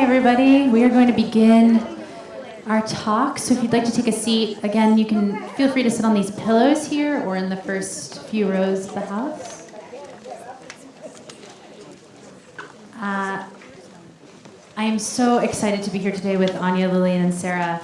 everybody. We are going to begin our talk. So if you'd like to take a seat, again, you can feel free to sit on these pillows here or in the first few rows of the house. I am so excited to be here today with Anya, Lilian, and Sarah.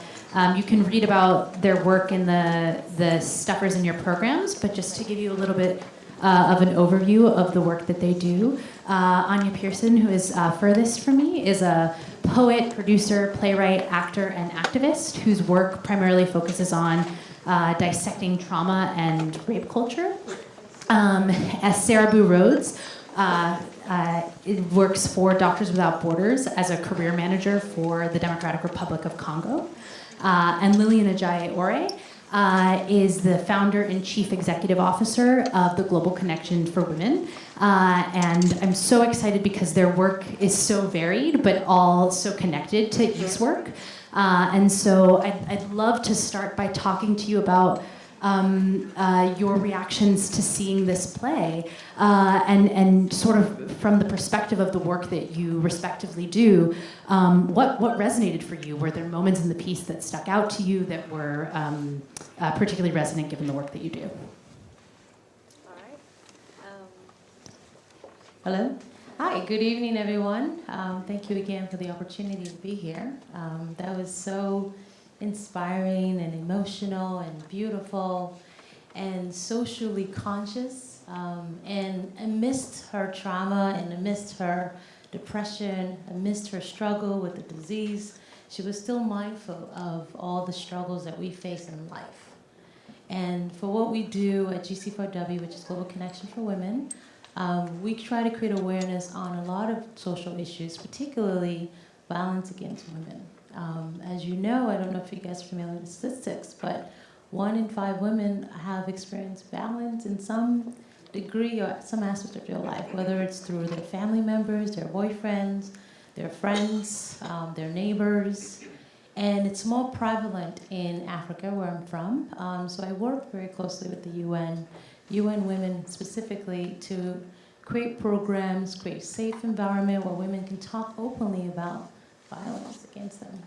You can read about their work in the stuffers in your programs, but just to give you a little bit of an overview of the work that they do. Anya Pearson, who is furthest from me, is a poet, producer, playwright, actor, and activist whose work primarily focuses on dissecting trauma and rape culture. As Sarah Bou-Rhodes, it works for Doctors Without Borders as a career manager for the Democratic Republic of Congo. And Lilian Ajayi-Ore is the founder and chief executive officer of the Global Connection for Women. And I'm so excited because their work is so varied, but all so connected to Eve's work. And so I'd love to start by talking to you about your reactions to seeing this play, and sort of from the perspective of the work that you respectively do, what resonated for you? Were there moments in the piece that stuck out to you that were particularly resonant given the work that you do? All right. Hello. Hi, good evening, everyone. Thank you again for the opportunity to be here. That was so inspiring and emotional and beautiful and socially conscious. And amidst her trauma and amidst her depression, amidst her struggle with the disease, she was still mindful of all the struggles that we face in life. And for what we do at GC4W, which is Global Connection for Women, we try to create awareness on a lot of social issues, particularly violence against women. As you know, I don't know if you guys are familiar with statistics, but 1 in 5 women have experienced violence in some degree or some aspect of their life, whether it's through their family members, their boyfriends, their friends, their neighbors. And it's more prevalent in Africa, where I'm from. So I work very closely with the UN Women specifically, to create programs, create a safe environment where women can talk openly about violence against them.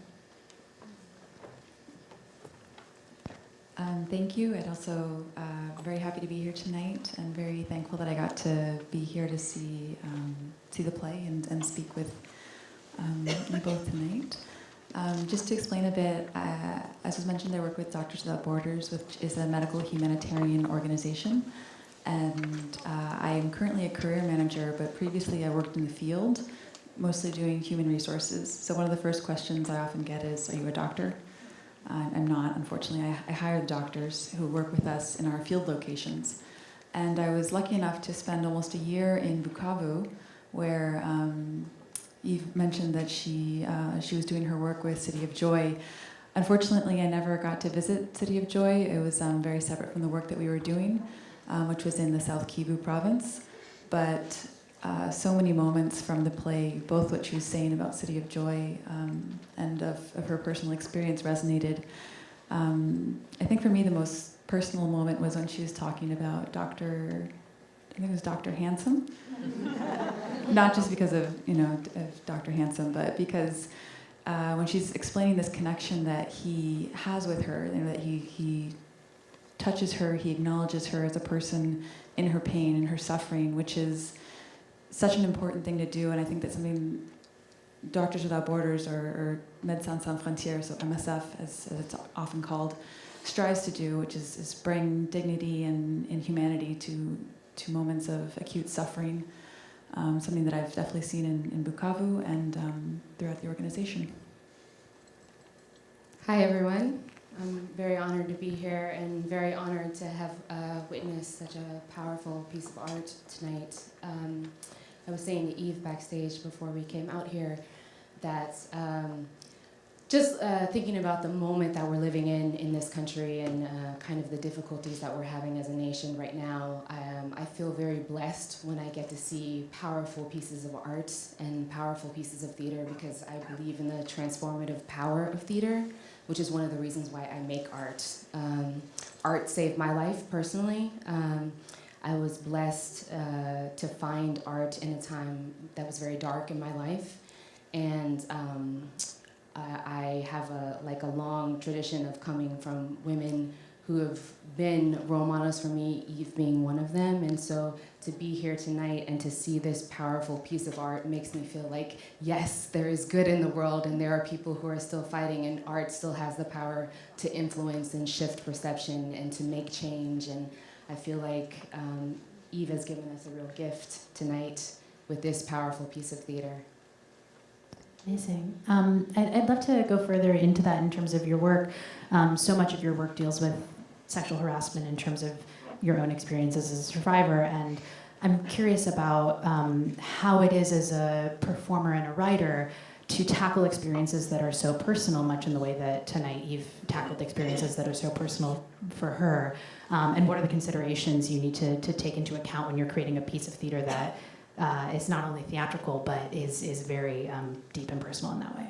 Thank you. And also very happy to be here tonight, and very thankful that I got to be here to see the play and speak with you both tonight. Just to explain a bit, as was mentioned, I work with Doctors Without Borders, which is a medical humanitarian organization. And I am currently a career manager, but previously I worked in the field, mostly doing human resources. So one of the first questions I often get is, are you a doctor? I'm not, unfortunately. I hired doctors who work with us in our field locations. And I was lucky enough to spend almost a year in Bukavu, where Eve mentioned that she was doing her work with City of Joy. Unfortunately, I never got to visit City of Joy. It was very separate from the work that we were doing, which was in the South Kivu province. But so many moments from the play, both what she was saying about City of Joy and of her personal experience resonated. I think for me the most personal moment was when she was talking about I think it was Dr. Handsome. Not just because of Dr. Handsome, but because when she's explaining this connection that he has with her, that he touches her, he acknowledges her as a person in her pain and her suffering, which is such an important thing to do. And I think that's something Doctors Without Borders, or Médecins Sans Frontières, so MSF as it's often called, strives to do, which is bring dignity and humanity to moments of acute suffering, something that I've definitely seen in Bukavu and throughout the organization. Hi, everyone. I'm very honored to be here and very honored to have witnessed such a powerful piece of art tonight. I was saying to Eve backstage before we came out here that just thinking about the moment that we're living in this country and kind of the difficulties that we're having as a nation right now, I feel very blessed when I get to see powerful pieces of art and powerful pieces of theater, because I believe in the transformative power of theater, which is one of the reasons why I make art. Art saved my life personally. I was blessed to find art in a time that was very dark in my life. And I have a long tradition of coming from women who have been role models for me, Eve being one of them. And so to be here tonight and to see this powerful piece of art makes me feel like, yes, there is good in the world and there are people who are still fighting, and art still has the power to influence and shift perception and to make change. And I feel like Eve has given us a real gift tonight with this powerful piece of theater. Amazing. I'd love to go further into that in terms of your work. So much of your work deals with sexual harassment in terms of your own experiences as a survivor, and I'm curious about how it is as a performer and a writer to tackle experiences that are so personal, much in the way that tonight Eve tackled experiences that are so personal for her, and what are the considerations you need to take into account when you're creating a piece of theater that is not only theatrical, but is very deep and personal in that way.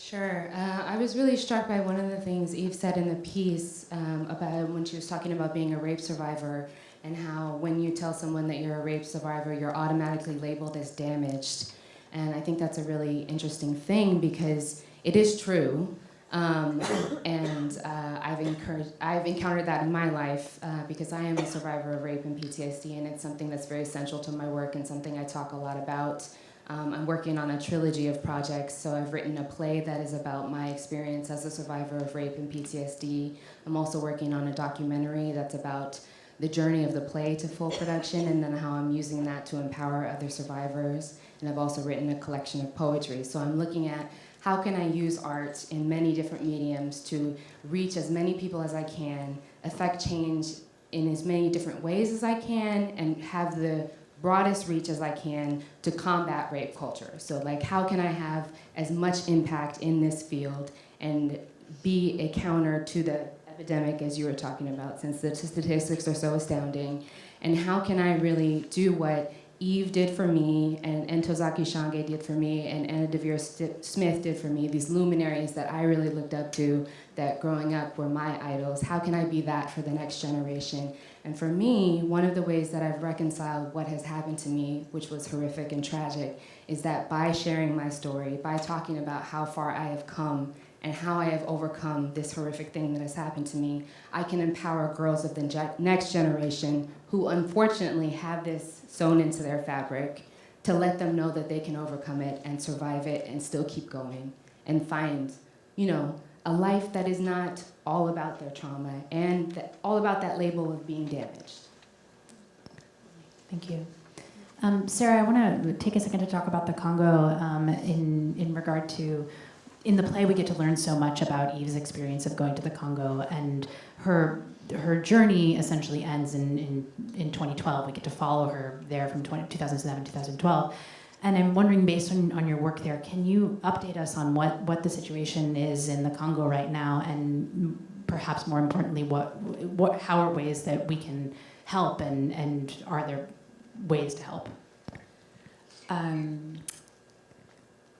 Sure. I was really struck by one of the things Eve said in the piece about when she was talking about being a rape survivor, and how when you tell someone that you're a rape survivor, you're automatically labeled as damaged. And I think that's a really interesting thing, because it is true. And I've encountered that in my life because I am a survivor of rape and PTSD, and it's something that's very central to my work and something I talk a lot about. I'm working on a trilogy of projects, so I've written a play that is about my experience as a survivor of rape and PTSD. I'm also working on a documentary that's about the journey of the play to full production, and then how I'm using that to empower other survivors. And I've also written a collection of poetry. So I'm looking at how can I use art in many different mediums to reach as many people as I can, affect change in as many different ways as I can, and have the broadest reach as I can to combat rape culture. So like, how can I have as much impact in this field and be a counter to the epidemic, as you were talking about, since the statistics are so astounding? And how can I really do what Eve did for me, and Ntozake Shange did for me, and Anna DeVere Smith did for me, these luminaries that I really looked up to, that growing up were my idols. How can I be that for the next generation? And for me, one of the ways that I've reconciled what has happened to me, which was horrific and tragic, is that by sharing my story, by talking about how far I have come and how I have overcome this horrific thing that has happened to me, I can empower girls of the next generation who unfortunately have this sewn into their fabric, to let them know that they can overcome it and survive it and still keep going and find, a life that is not all about their trauma and all about that label of being damaged. Thank you. Sarah, I want to take a second to talk about the Congo in regard to, in the play we get to learn so much about Eve's experience of going to the Congo, and her journey essentially ends in 2012. We get to follow her there from 2007 to 2012. And I'm wondering, based on your work there, can you update us on what the situation is in the Congo right now, and perhaps more importantly, how are ways that we can help, and are there ways to help?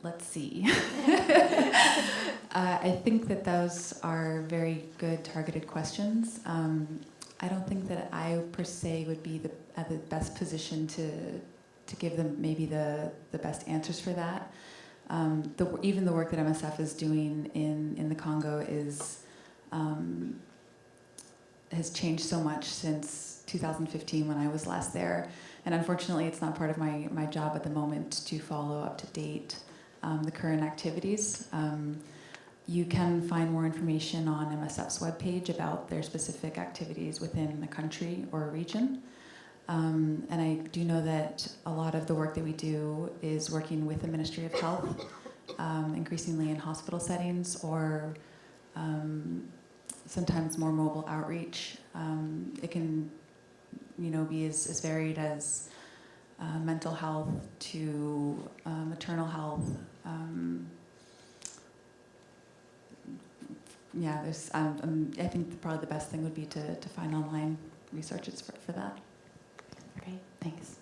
Let's see. I think that those are very good targeted questions. I don't think that I per se would be at the best position to give them maybe the best answers for that. Even the work that MSF is doing in the Congo has changed so much since 2015 when I was last there. And unfortunately, it's not part of my job at the moment to follow up to date the current activities. You can find more information on MSF's webpage about their specific activities within the country or region. And I do know that a lot of the work that we do is working with the Ministry of Health, increasingly in hospital settings, or sometimes more mobile outreach. It can, be as varied as mental health to maternal health. I think probably the best thing would be to find online researches for that. Great, thanks.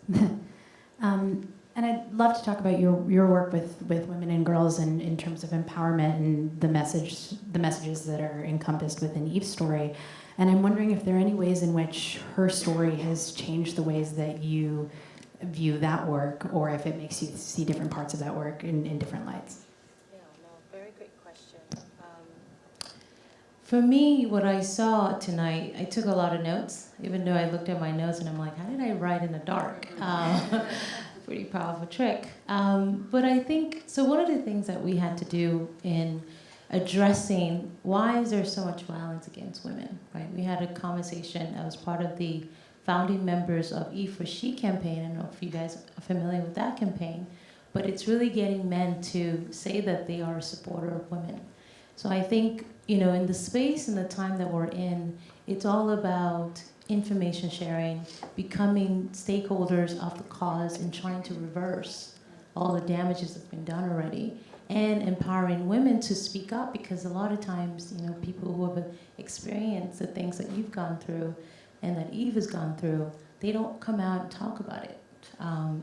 And I'd love to talk about your work with women and girls in terms of empowerment and the messages that are encompassed within Eve's story. And I'm wondering if there are any ways in which her story has changed the ways that you view that work, or if it makes you see different parts of that work in different lights. Yeah, no, very great question. For me, what I saw tonight, I took a lot of notes, even though I looked at my notes and I'm like, how did I write in the dark? Pretty powerful trick. But I think, so one of the things that we had to do in addressing why is there so much violence against women, right? We had a conversation, I was part of the founding members of E for She campaign. I don't know if you guys are familiar with that campaign, but it's really getting men to say that they are a supporter of women. So I think, in the space and the time that we're in, it's all about information sharing, becoming stakeholders of the cause and trying to reverse all the damages that's been done already, and empowering women to speak up, because a lot of times, people who have experienced the things that you've gone through and that Eve has gone through, they don't come out and talk about it.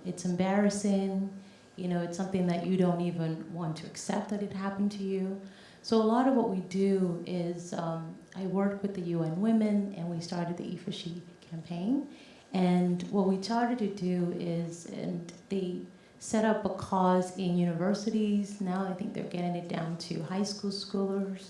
It's embarrassing, it's something that you don't even want to accept that it happened to you. So a lot of what we do is, I worked with the UN Women, and we started the E for She campaign. And what we started to do is, and they set up a cause in universities. Now I think they're getting it down to high schoolers,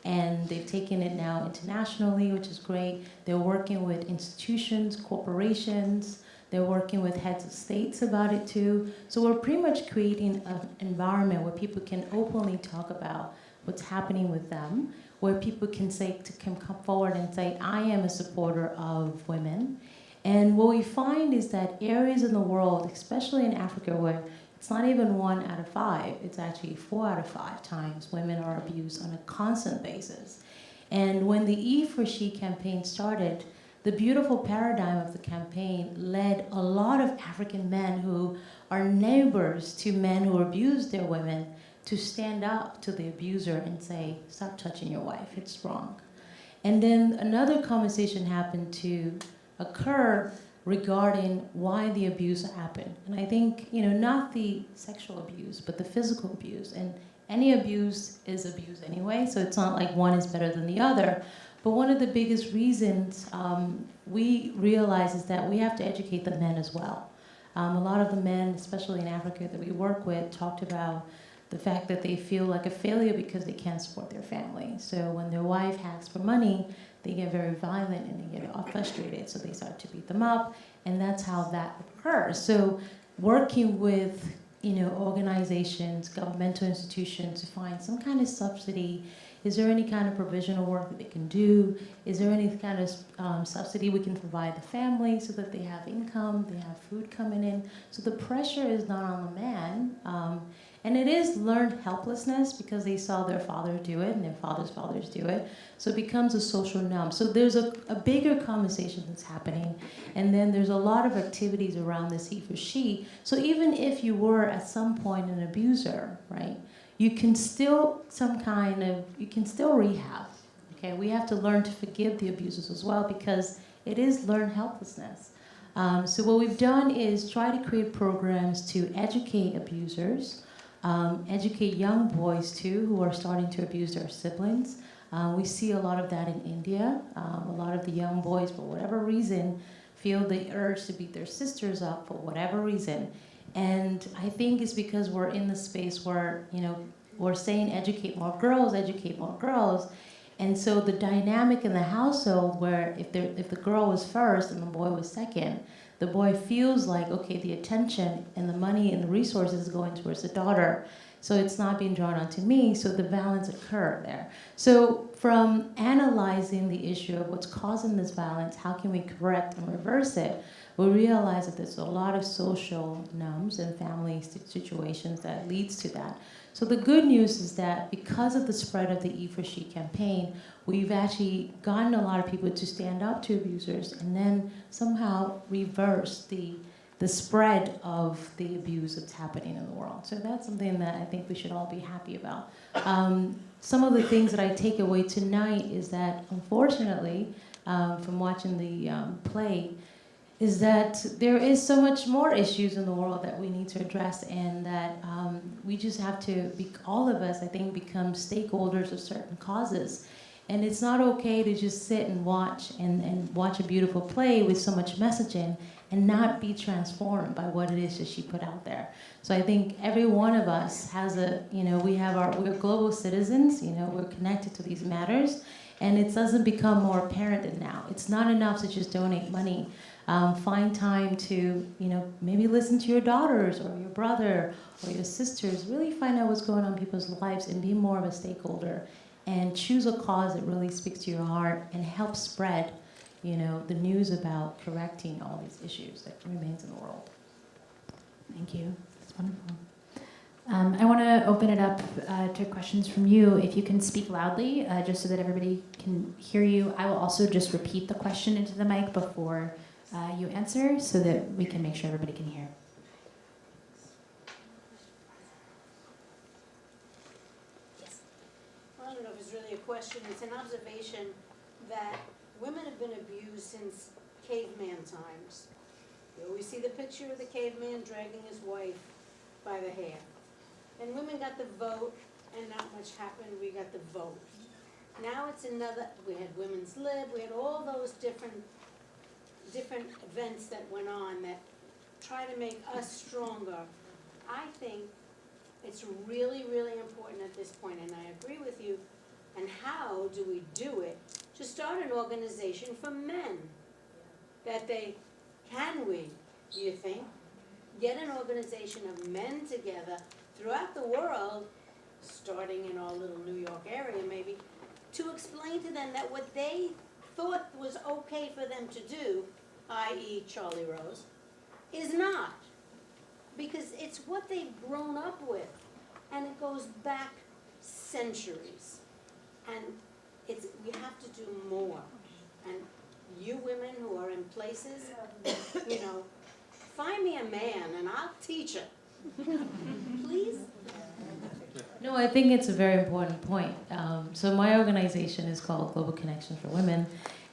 and they've taken it now internationally, which is great. They're working with institutions, corporations. They're working with heads of states about it too. So we're pretty much creating an environment where people can openly talk about what's happening with them, where people can come forward and say, I am a supporter of women. And what we find is that areas in the world, especially in Africa, where it's not even 1 out of 5, it's actually 4 out of 5 times women are abused on a constant basis. And when the E for She campaign started, the beautiful paradigm of the campaign led a lot of African men who are neighbors to men who abuse their women to stand up to the abuser and say, stop touching your wife, it's wrong. And then another conversation happened to occur regarding why the abuse happened. And I think, not the sexual abuse, but the physical abuse. And any abuse is abuse anyway, so it's not like one is better than the other. But one of the biggest reasons we realize is that we have to educate the men as well. A lot of the men, especially in Africa that we work with, talked about the fact that they feel like a failure because they can't support their family. So when their wife asks for money, they get very violent and they get frustrated, so they start to beat them up, and that's how that occurs. So working with organizations, governmental institutions to find some kind of subsidy. Is there any kind of provisional work that they can do? Is there any kind of subsidy we can provide the family so that they have income, they have food coming in? So the pressure is not on the man. And it is learned helplessness because they saw their father do it and their father's fathers do it. So it becomes a social norm. So there's a bigger conversation that's happening. And then there's a lot of activities around this he for she. So even if you were at some point an abuser, right, you can still rehab. Okay, we have to learn to forgive the abusers as well because it is learned helplessness. So what we've done is try to create programs to educate abusers, educate young boys too who are starting to abuse their siblings. We see a lot of that in India. A lot of the young boys, for whatever reason, feel the urge to beat their sisters up for whatever reason. And I think it's because we're in the space where, we're saying educate more girls. And so the dynamic in the household where if the girl was first and the boy was second, the boy feels like, okay, the attention and the money and the resources is going towards the daughter. So it's not being drawn onto me, so the violence occurred there. So from analyzing the issue of what's causing this violence, how can we correct and reverse it, we realize that there's a lot of social norms and family situations that leads to that. So the good news is that because of the spread of the E for She campaign, we've actually gotten a lot of people to stand up to abusers and then somehow reverse the spread of the abuse that's happening in the world. So that's something that I think we should all be happy about. Some of the things that I take away tonight is that, unfortunately, from watching the play, is that there is so much more issues in the world that we need to address, and that we just have to, all of us, I think, become stakeholders of certain causes. And it's not okay to just sit and watch a beautiful play with so much messaging and not be transformed by what it is that she put out there. So I think every one of us has we're global citizens, we're connected to these matters, and it doesn't become more apparent than now. It's not enough to just donate money. Find time to, maybe listen to your daughters or your brother or your sisters. Really find out what's going on in people's lives and be more of a stakeholder. And choose a cause that really speaks to your heart and help spread, the news about correcting all these issues that remains in the world. Thank you. That's wonderful. I want to open it up to questions from you. If you can speak loudly, just so that everybody can hear you. I will also just repeat the question into the mic before you answer, so that we can make sure everybody can hear. Yes. Well, I don't know if it's really a question. It's an observation that women have been abused since caveman times. You always see the picture of the caveman dragging his wife by the hair. And women got the vote, and not much happened. We got the vote. Now it's another, we had women's lib, we had all those different events that went on that try to make us stronger. I think it's really, really important at this point, and I agree with you. And how do we do it? To start an organization for men. Can we, do you think, get an organization of men together throughout the world, starting in our little New York area maybe, to explain to them that what they thought was okay for them to do, i.e. Charlie Rose, is not. Because it's what they've grown up with, and it goes back centuries. And we have to do more. And you women who are in places, find me a man and I'll teach it. Please? No, I think it's a very important point. So my organization is called Global Connections for Women,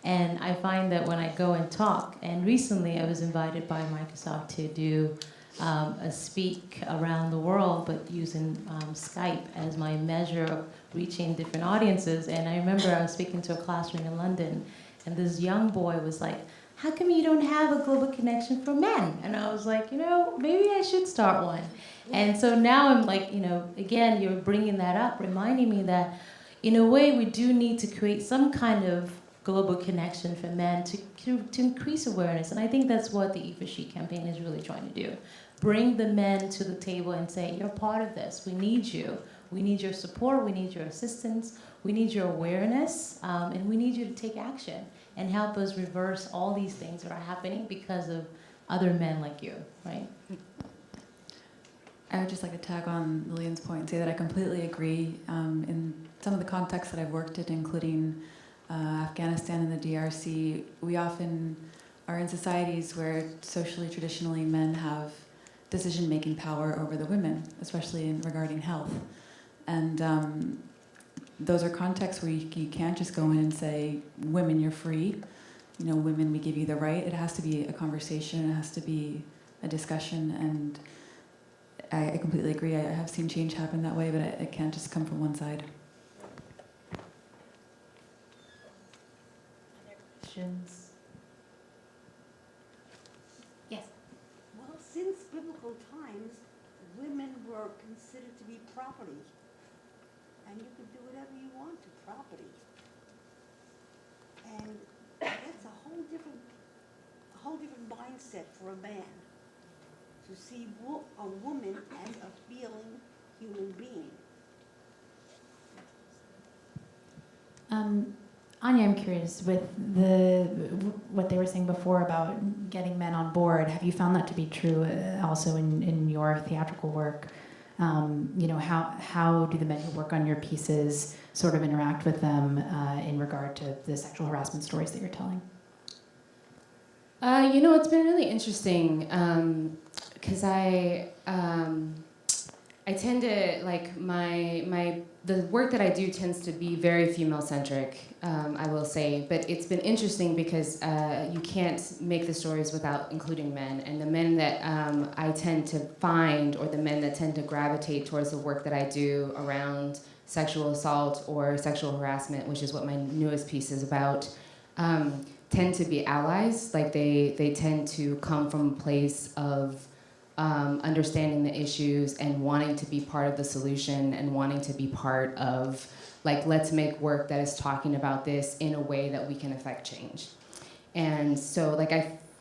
and I find that when I go and talk, and recently I was invited by Microsoft to do a speak around the world, but using Skype as my measure of reaching different audiences. And I remember I was speaking to a classroom in London, and this young boy was like, "How come you don't have a global connection for men?" And I was like, maybe I should start one. And so now I'm like, again, you're bringing that up, reminding me that in a way we do need to create some kind of global connection for men to increase awareness. And I think that's what the E4She campaign is really trying to do. Bring the men to the table and say, you're part of this. We need you. We need your support. We need your assistance. We need your awareness. And we need you to take action and help us reverse all these things that are happening because of other men like you, right? I would just like to tag on Lilian's point and say that I completely agree. In some of the contexts that I've worked in, including Afghanistan and the DRC, we often are in societies where socially, traditionally, men have decision-making power over the women, especially regarding health. And those are contexts where you can't just go in and say, women, you're free. Women, we give you the right. It has to be a conversation. It has to be a discussion. And I completely agree. I have seen change happen that way, but it can't just come from one side. Other questions? Yes. Well, since biblical times, women were considered to be property. And you could do whatever you want to property. And that's a whole different mindset for a man. To see a woman as a feeling human being. Anya, I'm curious, with what they were saying before about getting men on board, have you found that to be true also in your theatrical work? How do the men who work on your pieces sort of interact with them in regard to the sexual harassment stories that you're telling? It's been really interesting because I tend to, like, the work that I do tends to be very female-centric, I will say. But it's been interesting because you can't make the stories without including men. And the men that I tend to find, or the men that tend to gravitate towards the work that I do around sexual assault or sexual harassment, which is what my newest piece is about, tend to be allies. Like they tend to come from a place of understanding the issues and wanting to be part of the solution and wanting to be part of, like, let's make work that is talking about this in a way that we can affect change. And so, like,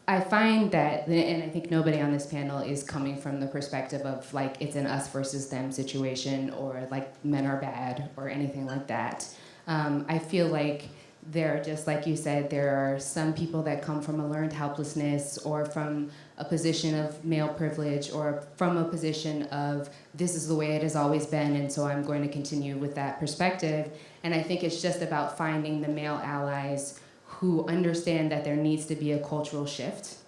I find that, and I think nobody on this panel is coming from the perspective of, like, it's an us versus them situation, or, like, men are bad, or anything like that. I feel like there are, just like you said, there are some people that come from a learned helplessness, or from a position of male privilege, or from a position of, this is the way it has always been, and so I'm going to continue with that perspective. And I think it's just about finding the male allies who understand that there needs to be a cultural shift,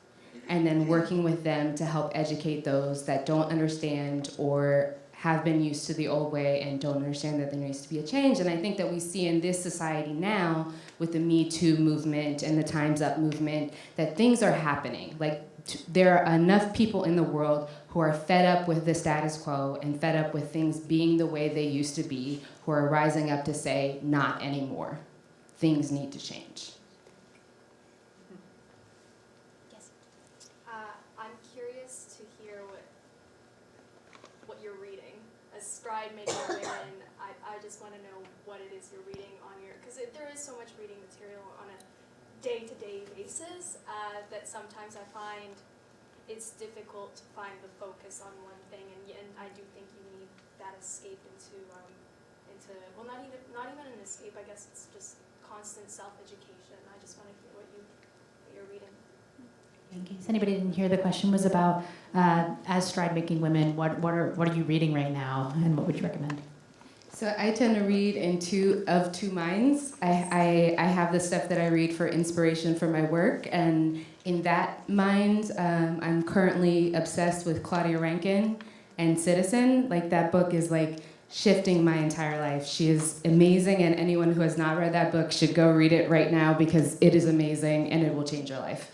and then working with them to help educate those that don't understand or have been used to the old way and don't understand that there needs to be a change. And I think that we see in this society now, with the Me Too movement and the Time's Up movement, that things are happening. Like, there are enough people in the world who are fed up with the status quo and fed up with things being the way they used to be, who are rising up to say, not anymore. Things need to change. I'm curious to hear what you're reading. As stride making women, I just want to know what it is you're reading on your, because there is so much reading material on a day-to-day basis that sometimes I find it's difficult to find the focus on one thing, and I do think you need that escape into well, not even an escape. I guess it's just constant self-education. I just want to hear what you're reading. In case anybody didn't hear, the question was about, as stride-making women, what are you reading right now, and what would you recommend? So I tend to read in two minds. I have the stuff that I read for inspiration for my work, and in that mind, I'm currently obsessed with Claudia Rankine and Citizen. Like, that book is like shifting my entire life. She is amazing, and anyone who has not read that book should go read it right now, because it is amazing and it will change your life.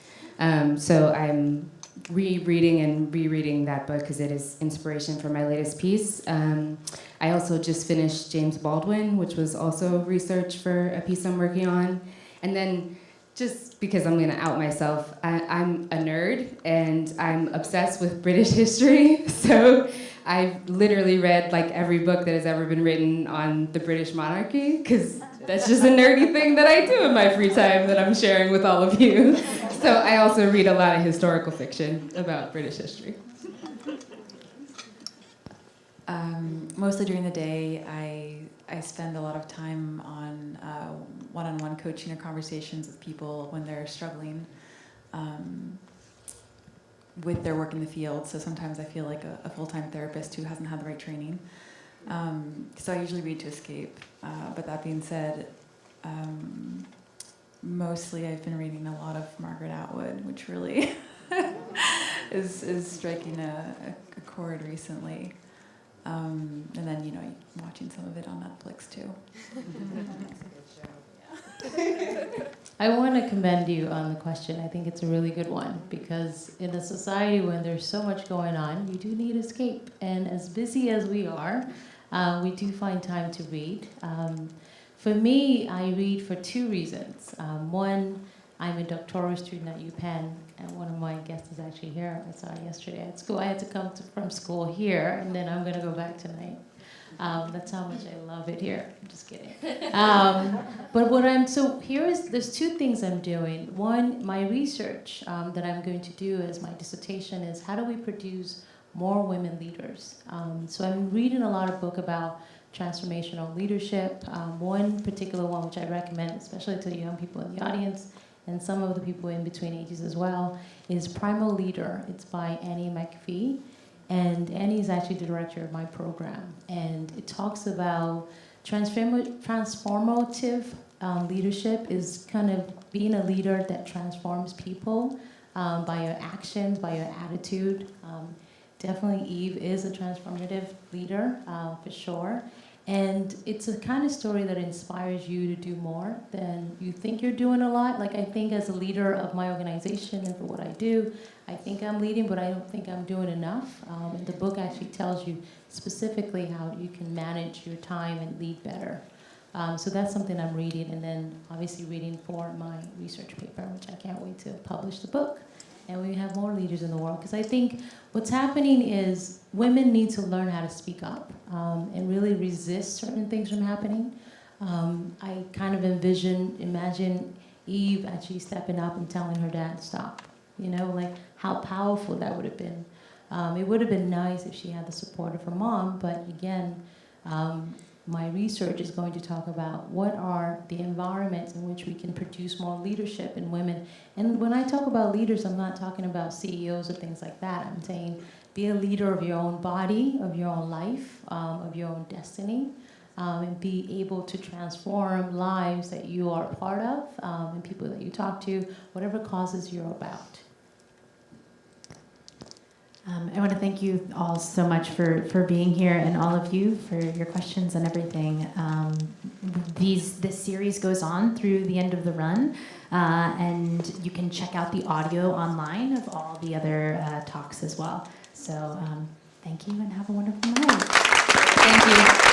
So I'm rereading and rereading that book because it is inspiration for my latest piece. I also just finished James Baldwin, which was also research for a piece I'm working on. And then, just because I'm gonna out myself, I'm a nerd and I'm obsessed with British history. So I've literally read like every book that has ever been written on the British monarchy, because that's just a nerdy thing that I do in my free time that I'm sharing with all of you. So I also read a lot of historical fiction about British history. Mostly during the day, I spend a lot of time on one-on-one coaching or conversations with people when they're struggling with their work in the field. So sometimes I feel like a full-time therapist who hasn't had the right training. So I usually read to escape. But that being said, mostly I've been reading a lot of Margaret Atwood, which really is striking a chord recently. And then, watching some of it on Netflix too. I want to commend you on the question. I think it's a really good one, because in a society when there's so much going on, you do need escape. And as busy as we are, we do find time to read. For me, I read for two reasons. One, I'm a doctoral student at UPenn, and one of my guests is actually here. I saw her yesterday at school. I had to come from school here, and then I'm going to go back tonight. That's how much I love it here. I'm just kidding. But there's two things I'm doing. One, my research that I'm going to do as my dissertation is how do we produce more women leaders? So I'm reading a lot of book about transformational leadership. One particular one which I recommend, especially to the young people in the audience, and some of the people in between ages as well, is Primal Leader. It's by Annie McPhee. And Annie is actually the director of my program. And it talks about transformative leadership is kind of being a leader that transforms people by your actions, by your attitude. Definitely Eve is a transformative leader, for sure. And it's a kind of story that inspires you to do more than you think you're doing a lot. Like, I think as a leader of my organization and for what I do, I think I'm leading, but I don't think I'm doing enough. And the book actually tells you specifically how you can manage your time and lead better. So that's something I'm reading, and then obviously reading for my research paper, which I can't wait to publish the book. And we have more leaders in the world, because I think what's happening is women need to learn how to speak up and really resist certain things from happening. I kind of imagine Eve actually stepping up and telling her dad to stop. You know, like how powerful that would have been. It would have been nice if she had the support of her mom, but again, my research is going to talk about what are the environments in which we can produce more leadership in women. And when I talk about leaders, I'm not talking about CEOs or things like that. I'm saying be a leader of your own body, of your own life, of your own destiny, and be able to transform lives that you are a part of, and people that you talk to, whatever causes you're about. I want to thank you all so much for being here, and all of you for your questions and everything. This series goes on through the end of the run, and you can check out the audio online of all the other talks as well. So thank you and have a wonderful night. Thank you.